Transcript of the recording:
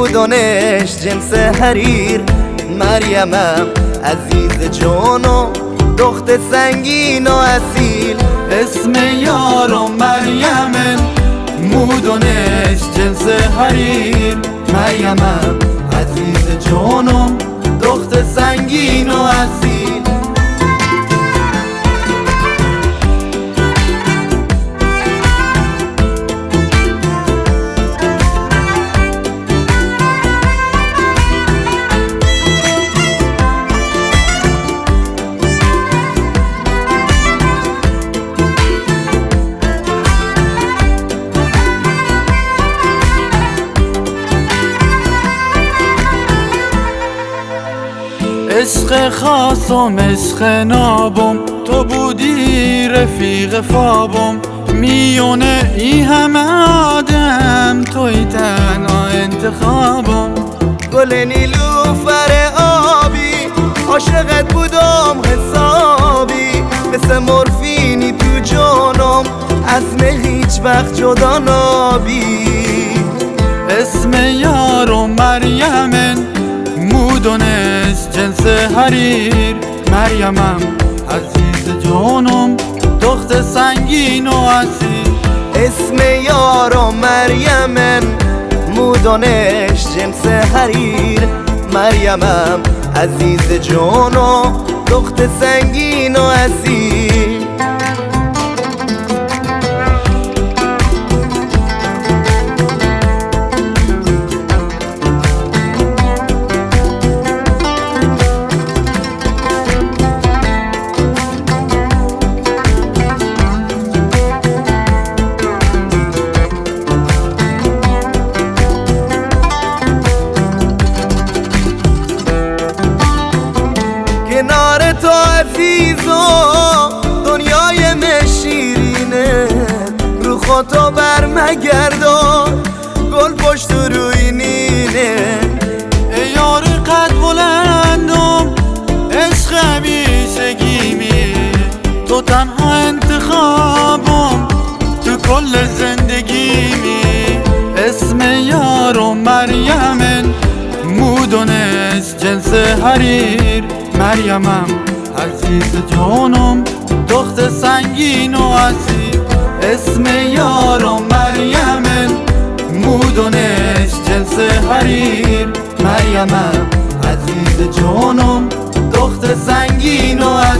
مودانش جنس حریر، مریمم عزیز جانم دخت سنگین و اصیل. اسم یارم مریمن مودانش جنس حریر، مریمم عزیز جانم دخت سنگین و اصیل. عشق خاصم عشق نابم، تو بودی رفیق خوابم. میونه این همه آدم توی تنها انتخابم. گل نیلوفر آبی عاشقت بودم حسابی، مثل مورفینی تو جانم از هیچ وقت جدا نابی. اسم یارم مریمن مودانش جنس حریر، مریمم عزیز جانم دخت سنگین و اصیل. اسم یارم مریمن مودانش جنس حریر، مریمم عزیز جانم دخت سنگین و اصیل. کنار تو عزیزم دنیای مشیرینه، رو خودتو برمگردان گل پشت روی نینه. ای یار قد بلندم عشق همیشگیمی، تو تنها انتخابم تو کل زندگیمی. اسم یارم مریمن مودانش جنس حریر، مریمم عزیز جانم دخت سنگین و اصیل. اسم یارم مریمن مودانش جنس حریر، مریمم عزیز جانم دخت سنگین و اصیل.